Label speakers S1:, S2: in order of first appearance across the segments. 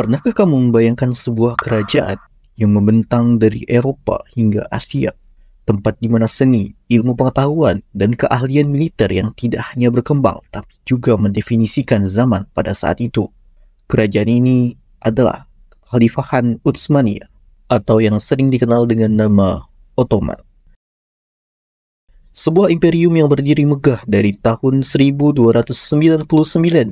S1: Pernahkah kamu membayangkan sebuah kerajaan yang membentang dari Eropa hingga Asia, tempat di mana seni, ilmu pengetahuan, dan keahlian militer yang tidak hanya berkembang tapi juga mendefinisikan zaman pada saat itu? Kerajaan ini adalah Khalifahan Utsmaniyah, atau yang sering dikenal dengan nama Ottoman. Sebuah imperium yang berdiri megah dari tahun 1299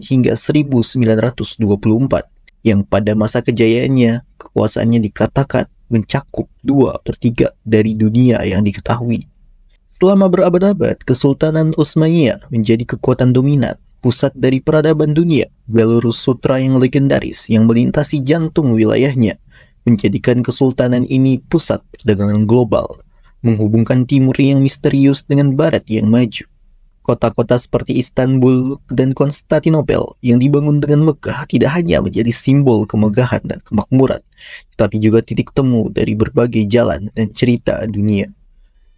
S1: hingga 1924, yang pada masa kejayaannya, kekuasaannya dikatakan mencakup 2/3 dari dunia yang diketahui. Selama berabad-abad, Kesultanan Utsmaniyah menjadi kekuatan dominan, pusat dari peradaban dunia, jalur sutra yang legendaris yang melintasi jantung wilayahnya, menjadikan kesultanan ini pusat perdagangan global, menghubungkan timur yang misterius dengan barat yang maju. Kota-kota seperti Istanbul dan Konstantinopel yang dibangun dengan megah tidak hanya menjadi simbol kemegahan dan kemakmuran, tetapi juga titik temu dari berbagai jalan dan cerita dunia.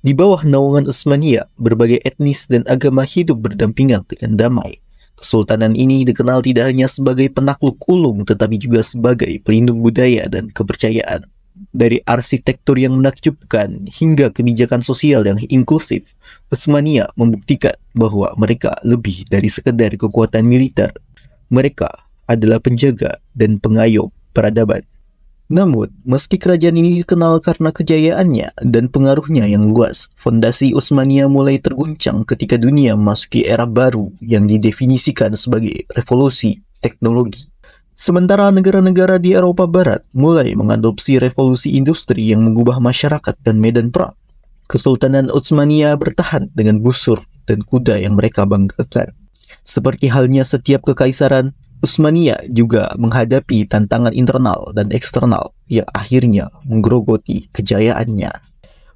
S1: Di bawah naungan Utsmaniyah, berbagai etnis dan agama hidup berdampingan dengan damai. Kesultanan ini dikenal tidak hanya sebagai penakluk ulung, tetapi juga sebagai pelindung budaya dan kepercayaan. Dari arsitektur yang menakjubkan hingga kebijakan sosial yang inklusif, Utsmaniyah membuktikan bahwa mereka lebih dari sekedar kekuatan militer. Mereka adalah penjaga dan pengayom peradaban. Namun, meski kerajaan ini dikenal karena kejayaannya dan pengaruhnya yang luas, fondasi Utsmaniyah mulai terguncang ketika dunia memasuki era baru yang didefinisikan sebagai revolusi teknologi. Sementara negara-negara di Eropa Barat mulai mengadopsi revolusi industri yang mengubah masyarakat dan medan perang, Kesultanan Utsmaniyah bertahan dengan busur dan kuda yang mereka banggakan. Seperti halnya setiap kekaisaran, Utsmaniyah juga menghadapi tantangan internal dan eksternal yang akhirnya menggerogoti kejayaannya.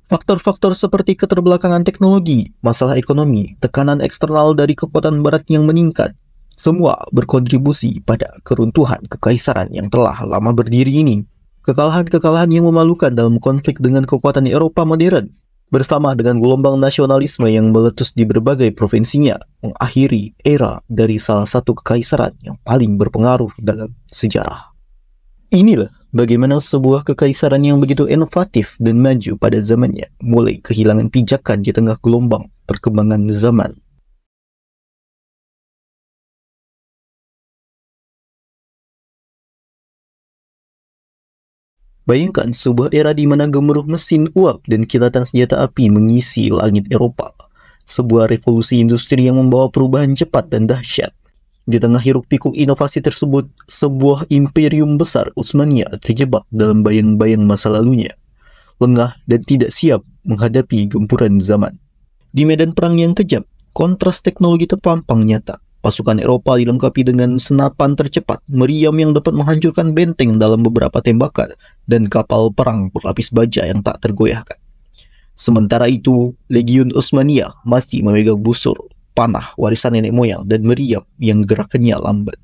S1: Faktor-faktor seperti keterbelakangan teknologi, masalah ekonomi, tekanan eksternal dari kekuatan barat yang meningkat, semua berkontribusi pada keruntuhan kekaisaran yang telah lama berdiri ini. Kekalahan-kekalahan yang memalukan dalam konflik dengan kekuatan Eropa modern, bersama dengan gelombang nasionalisme yang meletus di berbagai provinsinya, mengakhiri era dari salah satu kekaisaran yang paling berpengaruh dalam sejarah. Inilah bagaimana sebuah kekaisaran yang begitu inovatif dan maju pada zamannya mulai kehilangan pijakan di tengah gelombang perkembangan zaman. Bayangkan sebuah era di mana gemuruh mesin uap dan kilatan senjata api mengisi langit Eropa. Sebuah revolusi industri yang membawa perubahan cepat dan dahsyat. Di tengah hiruk-pikuk inovasi tersebut, sebuah imperium besar Utsmaniyah terjebak dalam bayang-bayang masa lalunya, lengah dan tidak siap menghadapi gempuran zaman. Di medan perang yang kejam, kontras teknologi terpampang nyata. Pasukan Eropa dilengkapi dengan senapan tercepat, meriam yang dapat menghancurkan benteng dalam beberapa tembakan, dan kapal perang berlapis baja yang tak tergoyahkan. Sementara itu, Legiun Utsmaniyah masih memegang busur, panah, warisan nenek moyang, dan meriam yang gerakannya lambat.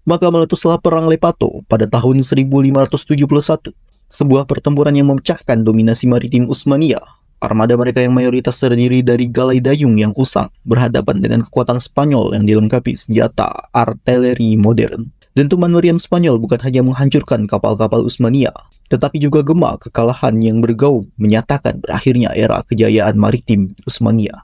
S1: Maka meletuslah Perang Lepato pada tahun 1571, sebuah pertempuran yang memecahkan dominasi maritim Utsmaniyah. Armada mereka yang mayoritas terdiri dari galai dayung yang usang berhadapan dengan kekuatan Spanyol yang dilengkapi senjata artileri modern. Dentuman meriam Spanyol bukan hanya menghancurkan kapal-kapal Utsmaniyah, tetapi juga gema kekalahan yang bergaung menyatakan berakhirnya era kejayaan maritim Utsmaniyah.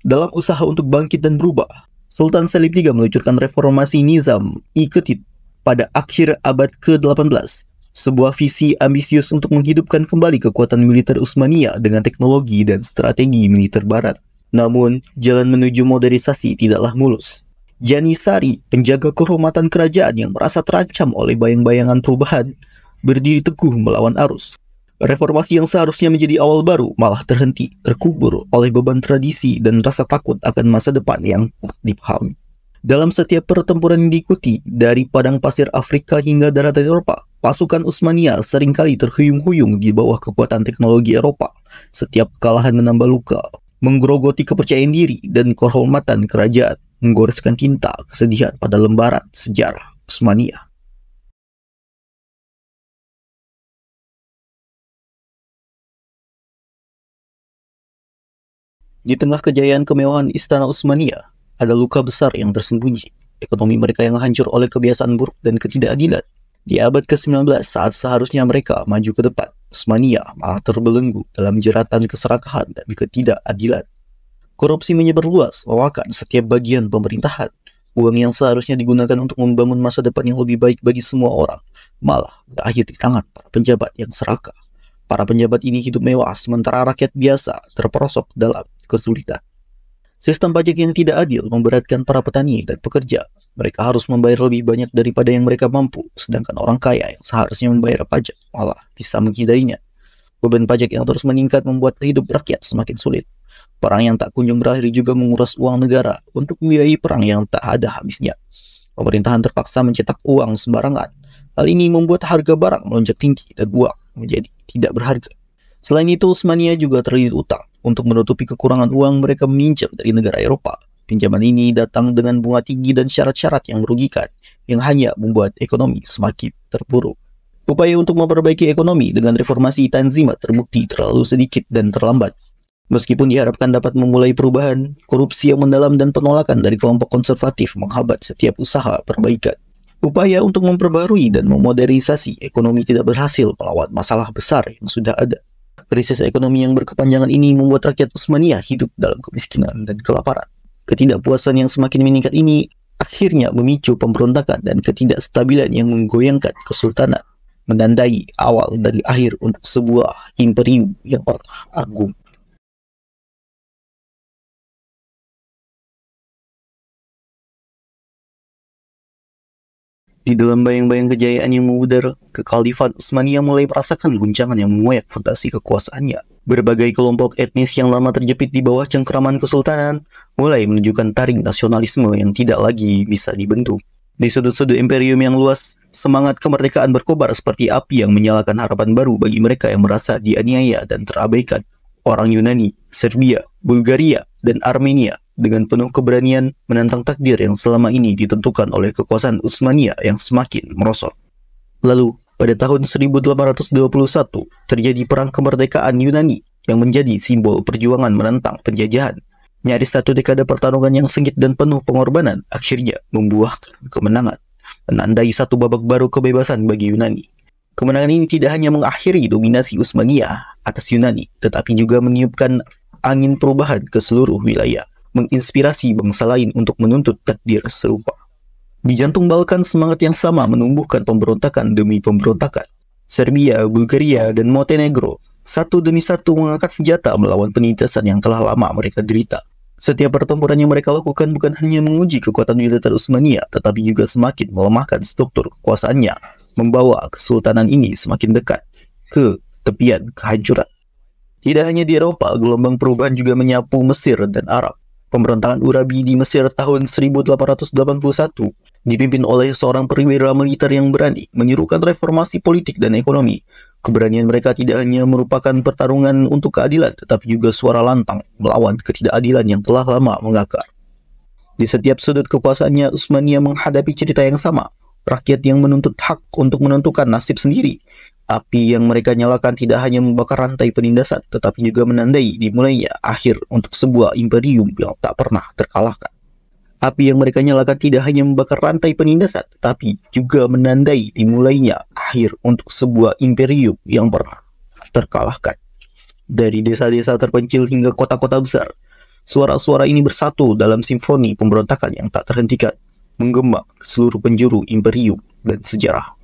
S1: Dalam usaha untuk bangkit dan berubah, Sultan Selim III meluncurkan reformasi Nizam-i-Ketid pada akhir abad ke-18. Sebuah visi ambisius untuk menghidupkan kembali kekuatan militer Utsmaniyah dengan teknologi dan strategi militer barat. Namun, jalan menuju modernisasi tidaklah mulus. Janisari, penjaga kehormatan kerajaan yang merasa terancam oleh bayang-bayangan perubahan, berdiri teguh melawan arus. Reformasi yang seharusnya menjadi awal baru malah terhenti, terkubur oleh beban tradisi dan rasa takut akan masa depan yang tak dipahami. Dalam setiap pertempuran yang diikuti, dari padang pasir Afrika hingga daratan Eropa, pasukan Utsmaniyah seringkali terhuyung-huyung di bawah kekuatan teknologi Eropa. Setiap kekalahan menambah luka, menggerogoti kepercayaan diri dan kehormatan kerajaan, menggoreskan tinta kesedihan pada lembaran sejarah Utsmaniyah. Di tengah kejayaan kemewahan Istana Utsmaniyah, ada luka besar yang tersembunyi. Ekonomi mereka yang hancur oleh kebiasaan buruk dan ketidakadilan. Di abad ke-19, saat seharusnya mereka maju ke depan, Usmania malah terbelenggu dalam jeratan keserakahan dan ketidakadilan. Korupsi menyebar luas, memakan setiap bagian pemerintahan. Uang yang seharusnya digunakan untuk membangun masa depan yang lebih baik bagi semua orang, malah berakhir di tangan para penjabat yang serakah. Para penjabat ini hidup mewah, sementara rakyat biasa terperosok dalam kesulitan. Sistem pajak yang tidak adil memberatkan para petani dan pekerja. Mereka harus membayar lebih banyak daripada yang mereka mampu, sedangkan orang kaya yang seharusnya membayar pajak malah bisa menghindarinya. Beban pajak yang terus meningkat membuat hidup rakyat semakin sulit. Perang yang tak kunjung berakhir juga menguras uang negara untuk membiayai perang yang tak ada habisnya. Pemerintahan terpaksa mencetak uang sembarangan. Hal ini membuat harga barang melonjak tinggi dan uang menjadi tidak berharga. Selain itu, Usmania juga terlilit utang. Untuk menutupi kekurangan uang, mereka meminjam dari negara Eropa. Pinjaman ini datang dengan bunga tinggi dan syarat-syarat yang merugikan, yang hanya membuat ekonomi semakin terpuruk. Upaya untuk memperbaiki ekonomi dengan reformasi Tanzimat terbukti terlalu sedikit dan terlambat. Meskipun diharapkan dapat memulai perubahan, korupsi yang mendalam dan penolakan dari kelompok konservatif menghambat setiap usaha perbaikan. Upaya untuk memperbarui dan memodernisasi ekonomi tidak berhasil melawan masalah besar yang sudah ada. Krisis ekonomi yang berkepanjangan ini membuat rakyat Usmania hidup dalam kemiskinan dan kelaparan. Ketidakpuasan yang semakin meningkat ini akhirnya memicu pemberontakan dan ketidakstabilan yang menggoyangkan kesultanan, menandai awal dari akhir untuk sebuah imperium yang pernah agung. Di dalam bayang-bayang kejayaan yang memudar, Kekhalifan Utsmaniyah mulai merasakan guncangan yang mengoyak fondasi kekuasaannya. Berbagai kelompok etnis yang lama terjepit di bawah cengkeraman kesultanan mulai menunjukkan taring nasionalisme yang tidak lagi bisa dibentuk. Di sudut-sudut imperium yang luas, semangat kemerdekaan berkobar seperti api yang menyalakan harapan baru bagi mereka yang merasa dianiaya dan terabaikan. Orang Yunani, Serbia, Bulgaria, dan Armenia dengan penuh keberanian menantang takdir yang selama ini ditentukan oleh kekuasaan Utsmaniyah yang semakin merosot. Lalu, pada tahun 1821, terjadi Perang Kemerdekaan Yunani yang menjadi simbol perjuangan menentang penjajahan. Nyaris satu dekade pertarungan yang sengit dan penuh pengorbanan akhirnya membuahkan kemenangan, menandai satu babak baru kebebasan bagi Yunani. Kemenangan ini tidak hanya mengakhiri dominasi Utsmaniyah atas Yunani, tetapi juga meniupkan angin perubahan ke seluruh wilayah, menginspirasi bangsa lain untuk menuntut takdir serupa. Di jantung Balkan, semangat yang sama menumbuhkan pemberontakan demi pemberontakan. Serbia, Bulgaria, dan Montenegro satu demi satu mengangkat senjata melawan penindasan yang telah lama mereka derita. Setiap pertempuran yang mereka lakukan bukan hanya menguji kekuatan militer Utsmaniyah, tetapi juga semakin melemahkan struktur kekuasaannya, membawa kesultanan ini semakin dekat ke tepian kehancuran. Tidak hanya di Eropa, gelombang perubahan juga menyapu Mesir dan Arab. Pemberontakan Urabi di Mesir tahun 1881 dipimpin oleh seorang perwira militer yang berani menyerukan reformasi politik dan ekonomi. Keberanian mereka tidak hanya merupakan pertarungan untuk keadilan, tetapi juga suara lantang melawan ketidakadilan yang telah lama mengakar. Di setiap sudut kekuasaannya, Utsmaniyah menghadapi cerita yang sama. Rakyat yang menuntut hak untuk menentukan nasib sendiri. Api yang mereka nyalakan tidak hanya membakar rantai penindasan, tetapi juga menandai dimulainya akhir untuk sebuah imperium yang tak pernah terkalahkan. Api yang mereka nyalakan tidak hanya membakar rantai penindasan, tetapi juga menandai dimulainya akhir untuk sebuah imperium yang pernah terkalahkan. Dari desa-desa terpencil hingga kota-kota besar, suara-suara ini bersatu dalam simfoni pemberontakan yang tak terhentikan, menggema ke seluruh penjuru imperium dan sejarah.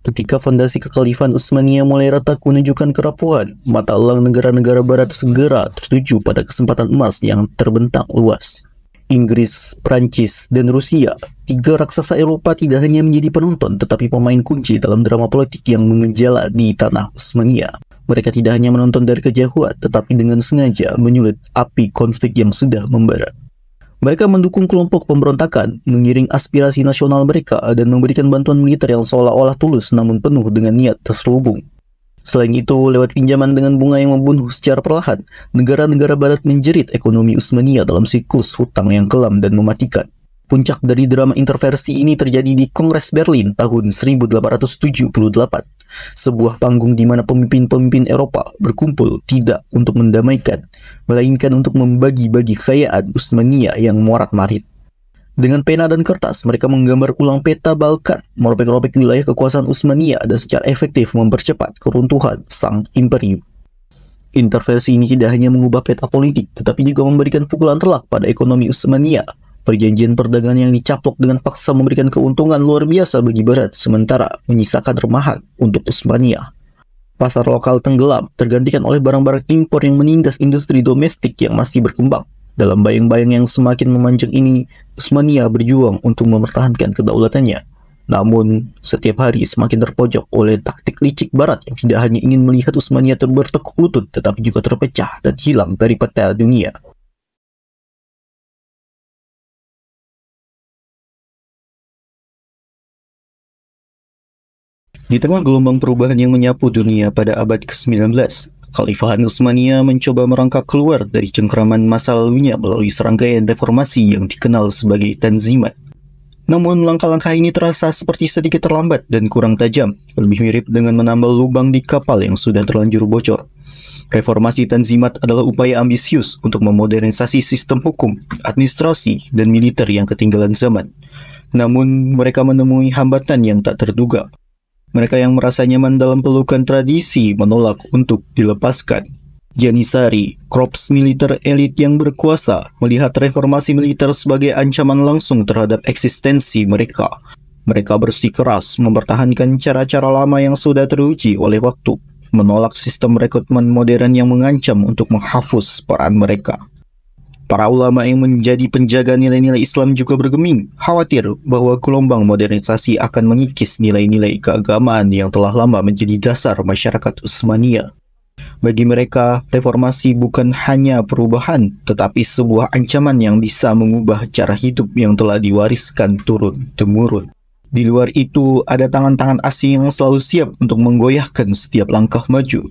S1: Ketika fondasi Kekhalifan Utsmaniyah mulai retak menunjukkan kerapuhan, mata elang negara-negara barat segera tertuju pada kesempatan emas yang terbentang luas. Inggris, Prancis, dan Rusia, tiga raksasa Eropa tidak hanya menjadi penonton, tetapi pemain kunci dalam drama politik yang mengejala di tanah Utsmaniyah. Mereka tidak hanya menonton dari kejauhan, tetapi dengan sengaja menyulut api konflik yang sudah membara. Mereka mendukung kelompok pemberontakan, mengiring aspirasi nasional mereka, dan memberikan bantuan militer yang seolah-olah tulus namun penuh dengan niat terselubung. Selain itu, lewat pinjaman dengan bunga yang membunuh secara perlahan, negara-negara barat menjerit ekonomi Utsmaniyah dalam siklus hutang yang kelam dan mematikan. Puncak dari drama intervensi ini terjadi di Kongres Berlin tahun 1878. Sebuah panggung di mana pemimpin-pemimpin Eropa berkumpul tidak untuk mendamaikan, melainkan untuk membagi-bagi kekayaan Utsmania yang morat-marit. Dengan pena dan kertas, mereka menggambar ulang peta Balkan, merobek-robek wilayah kekuasaan Utsmania dan secara efektif mempercepat keruntuhan sang imperium. Intervensi ini tidak hanya mengubah peta politik, tetapi juga memberikan pukulan telak pada ekonomi Utsmania. Perjanjian perdagangan yang dicaplok dengan paksa memberikan keuntungan luar biasa bagi Barat, sementara menyisakan remahan untuk Utsmania. Pasar lokal tenggelam, tergantikan oleh barang-barang impor yang menindas industri domestik yang masih berkembang. Dalam bayang-bayang yang semakin memanjang ini, Utsmania berjuang untuk mempertahankan kedaulatannya. Namun, setiap hari semakin terpojok oleh taktik licik Barat yang tidak hanya ingin melihat Utsmania bertekuk lutut, tetapi juga terpecah dan hilang dari peta dunia. Di tengah gelombang perubahan yang menyapu dunia pada abad ke-19, Khalifahan Utsmania mencoba merangkak keluar dari cengkraman masa lalunya melalui serangkaian reformasi yang dikenal sebagai Tanzimat. Namun langkah-langkah ini terasa seperti sedikit terlambat dan kurang tajam, lebih mirip dengan menambal lubang di kapal yang sudah terlanjur bocor. Reformasi Tanzimat adalah upaya ambisius untuk memodernisasi sistem hukum, administrasi, dan militer yang ketinggalan zaman. Namun mereka menemui hambatan yang tak terduga. Mereka yang merasa nyaman dalam pelukan tradisi menolak untuk dilepaskan. Janissary, korps militer elit yang berkuasa, melihat reformasi militer sebagai ancaman langsung terhadap eksistensi mereka. Mereka bersikeras mempertahankan cara-cara lama yang sudah teruji oleh waktu, menolak sistem rekrutmen modern yang mengancam untuk menghapus peran mereka. Para ulama yang menjadi penjaga nilai-nilai Islam juga bergeming, khawatir bahwa gelombang modernisasi akan mengikis nilai-nilai keagamaan yang telah lama menjadi dasar masyarakat Utsmania. Bagi mereka, reformasi bukan hanya perubahan, tetapi sebuah ancaman yang bisa mengubah cara hidup yang telah diwariskan turun-temurun. Di luar itu, ada tangan-tangan asing yang selalu siap untuk menggoyahkan setiap langkah maju.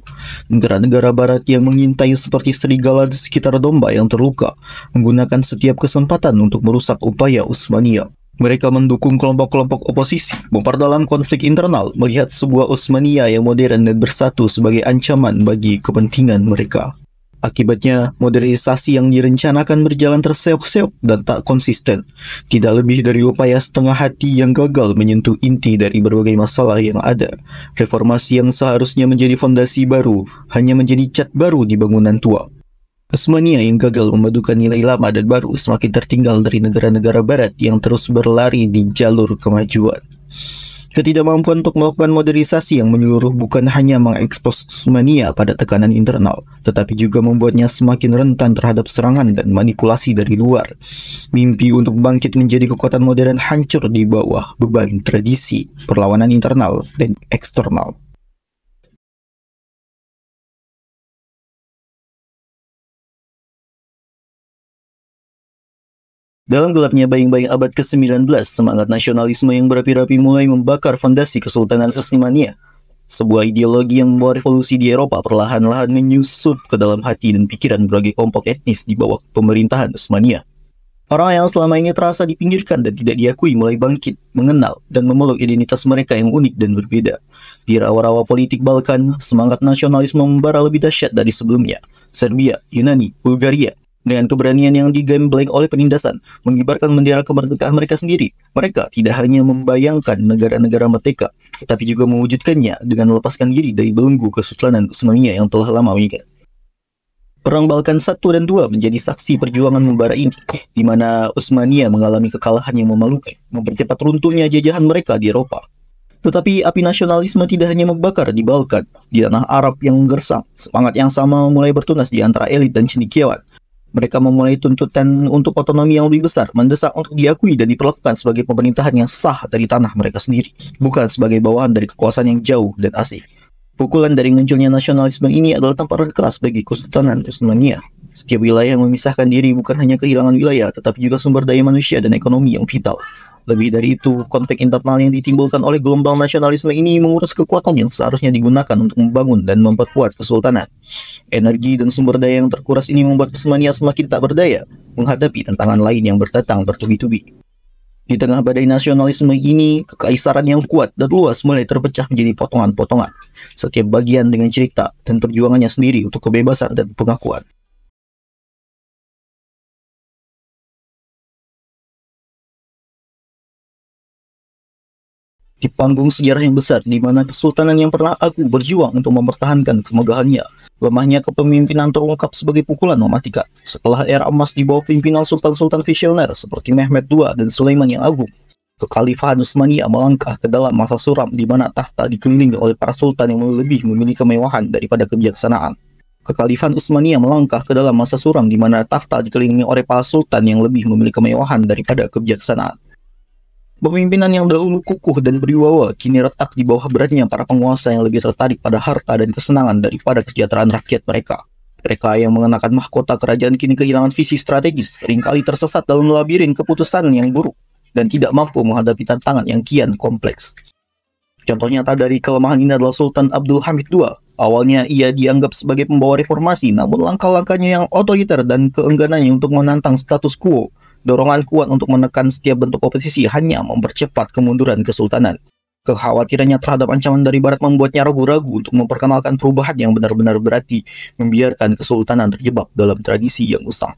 S1: Negara-negara Barat yang mengintai seperti serigala di sekitar domba yang terluka, menggunakan setiap kesempatan untuk merusak upaya Utsmania. Mereka mendukung kelompok-kelompok oposisi, memperdalam konflik internal, melihat sebuah Utsmania yang modern dan bersatu sebagai ancaman bagi kepentingan mereka. Akibatnya, modernisasi yang direncanakan berjalan terseok-seok dan tak konsisten. Tidak lebih dari upaya setengah hati yang gagal menyentuh inti dari berbagai masalah yang ada. Reformasi yang seharusnya menjadi fondasi baru, hanya menjadi cat baru di bangunan tua. Utsmania yang gagal memadukan nilai lama dan baru semakin tertinggal dari negara-negara Barat yang terus berlari di jalur kemajuan. Ketidakmampuan untuk melakukan modernisasi yang menyeluruh bukan hanya mengekspos Utsmania pada tekanan internal, tetapi juga membuatnya semakin rentan terhadap serangan dan manipulasi dari luar. Mimpi untuk bangkit menjadi kekuatan modern hancur di bawah beban tradisi, perlawanan internal, dan eksternal. Dalam gelapnya bayang-bayang abad ke-19, semangat nasionalisme yang berapi-api mulai membakar fondasi Kesultanan Utsmania. Sebuah ideologi yang membawa revolusi di Eropa perlahan-lahan menyusup ke dalam hati dan pikiran berbagai kelompok etnis di bawah pemerintahan Utsmania. Orang yang selama ini terasa dipinggirkan dan tidak diakui mulai bangkit, mengenal, dan memeluk identitas mereka yang unik dan berbeda. Di rawa-rawa politik Balkan, semangat nasionalisme membara lebih dahsyat dari sebelumnya. Serbia, Yunani, Bulgaria, dengan keberanian yang digembleng oleh penindasan, mengibarkan bendera kemerdekaan mereka sendiri. Mereka tidak hanya membayangkan negara-negara merdeka, tetapi juga mewujudkannya dengan melepaskan diri dari belenggu Kesultanan Utsmania yang telah lama mengikat. Perang Balkan I dan II menjadi saksi perjuangan membara ini, di mana Utsmania mengalami kekalahan yang memalukan, mempercepat runtuhnya jajahan mereka di Eropa. Tetapi api nasionalisme tidak hanya membakar di Balkan, di tanah Arab yang gersang, semangat yang sama mulai bertunas di antara elit dan cendekiawan. Mereka memulai tuntutan untuk otonomi yang lebih besar, mendesak untuk diakui dan diperlakukan sebagai pemerintahan yang sah dari tanah mereka sendiri, bukan sebagai bawahan dari kekuasaan yang jauh dan asing. Pukulan dari munculnya nasionalisme ini adalah tamparan keras bagi Kesultanan Utsmania. Setiap wilayah yang memisahkan diri bukan hanya kehilangan wilayah, tetapi juga sumber daya manusia dan ekonomi yang vital. Lebih dari itu, konflik internal yang ditimbulkan oleh gelombang nasionalisme ini menguras kekuatan yang seharusnya digunakan untuk membangun dan memperkuat kesultanan. Energi dan sumber daya yang terkuras ini membuat Utsmania semakin tak berdaya menghadapi tantangan lain yang berdatang bertubi-tubi. Di tengah badai nasionalisme ini, kekaisaran yang kuat dan luas mulai terpecah menjadi potongan-potongan, setiap bagian dengan cerita dan perjuangannya sendiri untuk kebebasan dan pengakuan. Di panggung sejarah yang besar di mana kesultanan yang pernah agung berjuang untuk mempertahankan kemegahannya, lemahnya kepemimpinan terungkap sebagai pukulan mematikan. Setelah era emas di bawah pimpinan sultan-sultan visioner seperti Mehmed II dan Sulaiman yang agung, kekhalifahan Utsmaniyah melangkah ke dalam masa suram di mana tahta dikelilingi oleh para sultan yang lebih memiliki kemewahan daripada kebijaksanaan. Kekhalifahan Utsmaniyah melangkah ke dalam masa suram di mana tahta dikelilingi oleh para sultan yang lebih memiliki kemewahan daripada kebijaksanaan. Pemimpinan yang dahulu kukuh dan berwibawa kini retak di bawah beratnya para penguasa yang lebih tertarik pada harta dan kesenangan daripada kesejahteraan rakyat mereka. Mereka yang mengenakan mahkota kerajaan kini kehilangan visi strategis, seringkali tersesat dalam labirin keputusan yang buruk, dan tidak mampu menghadapi tantangan yang kian kompleks. Contoh nyata dari kelemahan ini adalah Sultan Abdul Hamid II. Awalnya ia dianggap sebagai pembawa reformasi, namun langkah-langkahnya yang otoriter dan keengganannya untuk menantang status quo, dorongan kuat untuk menekan setiap bentuk oposisi hanya mempercepat kemunduran kesultanan. Kekhawatirannya terhadap ancaman dari barat membuatnya ragu-ragu untuk memperkenalkan perubahan yang benar-benar berarti, membiarkan kesultanan terjebak dalam tradisi yang usang.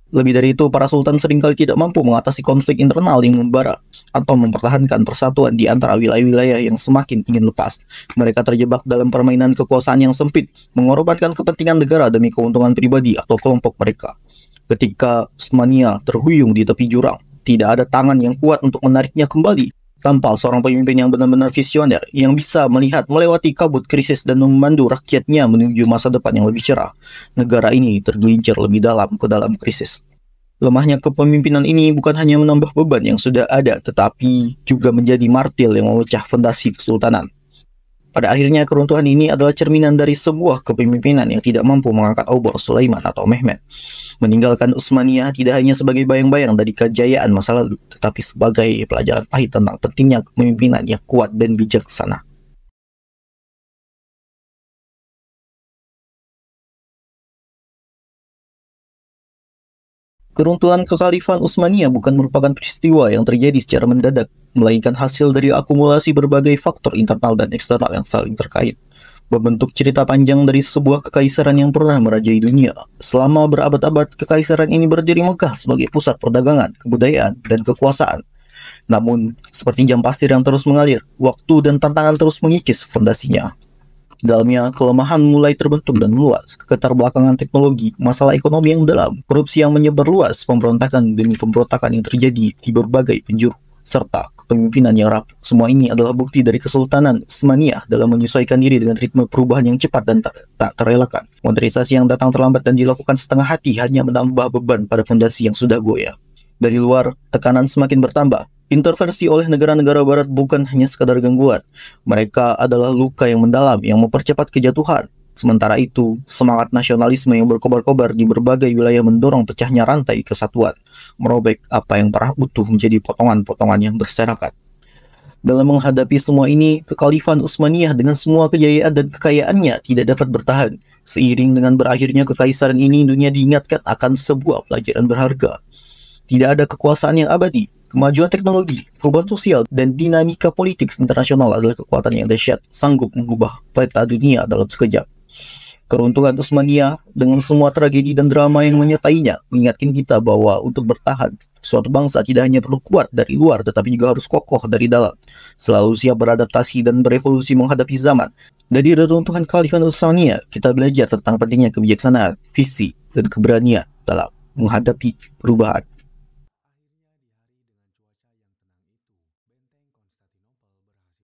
S1: Lebih dari itu, para sultan seringkali tidak mampu mengatasi konflik internal yang membara atau mempertahankan persatuan di antara wilayah-wilayah yang semakin ingin lepas. Mereka terjebak dalam permainan kekuasaan yang sempit, mengorbankan kepentingan negara demi keuntungan pribadi atau kelompok mereka. Ketika Utsmaniyah terhuyung di tepi jurang, tidak ada tangan yang kuat untuk menariknya kembali. Tanpa seorang pemimpin yang benar-benar visioner yang bisa melihat melewati kabut krisis dan memandu rakyatnya menuju masa depan yang lebih cerah, negara ini tergelincir lebih dalam ke dalam krisis. Lemahnya kepemimpinan ini bukan hanya menambah beban yang sudah ada, tetapi juga menjadi martil yang memecah fondasi kesultanan. Pada akhirnya, keruntuhan ini adalah cerminan dari sebuah kepemimpinan yang tidak mampu mengangkat obor Sulaiman atau Mehmed, meninggalkan Utsmaniyah tidak hanya sebagai bayang-bayang dari kejayaan masa lalu, tetapi sebagai pelajaran pahit tentang pentingnya kepemimpinan yang kuat dan bijaksana. Keruntuhan kekhalifahan Utsmaniyah bukan merupakan peristiwa yang terjadi secara mendadak, melainkan hasil dari akumulasi berbagai faktor internal dan eksternal yang saling terkait, membentuk cerita panjang dari sebuah kekaisaran yang pernah merajai dunia. Selama berabad-abad, kekaisaran ini berdiri megah sebagai pusat perdagangan, kebudayaan, dan kekuasaan. Namun, seperti jam pasir yang terus mengalir, waktu dan tantangan terus mengikis fondasinya. Dalamnya, kelemahan mulai terbentuk dan meluas, keterbelakangan teknologi, masalah ekonomi yang dalam, korupsi yang menyebar luas, pemberontakan demi pemberontakan yang terjadi di berbagai penjuru, serta kepemimpinan yang rapuh. Semua ini adalah bukti dari Kesultanan Utsmaniyah dalam menyesuaikan diri dengan ritme perubahan yang cepat dan tak terelakkan. Modernisasi yang datang terlambat dan dilakukan setengah hati hanya menambah beban pada fondasi yang sudah goyah. Dari luar, tekanan semakin bertambah. Intervensi oleh negara-negara barat bukan hanya sekadar gangguan. Mereka adalah luka yang mendalam yang mempercepat kejatuhan. Sementara itu, semangat nasionalisme yang berkobar-kobar di berbagai wilayah mendorong pecahnya rantai kesatuan, merobek apa yang pernah utuh menjadi potongan-potongan yang berserakan. Dalam menghadapi semua ini, kekhalifahan Utsmaniyah dengan semua kejayaan dan kekayaannya tidak dapat bertahan. Seiring dengan berakhirnya kekaisaran ini, dunia diingatkan akan sebuah pelajaran berharga. Tidak ada kekuasaan yang abadi. Kemajuan teknologi, perubahan sosial, dan dinamika politik internasional adalah kekuatan yang dahsyat, sanggup mengubah peta dunia dalam sekejap. Keruntuhan Utsmaniyah dengan semua tragedi dan drama yang menyertainya mengingatkan kita bahwa untuk bertahan, suatu bangsa tidak hanya perlu kuat dari luar tetapi juga harus kokoh dari dalam, selalu siap beradaptasi dan berevolusi menghadapi zaman. Dari reruntuhan Khalifah Utsmaniyah, kita belajar tentang pentingnya kebijaksanaan, visi, dan keberanian dalam menghadapi perubahan.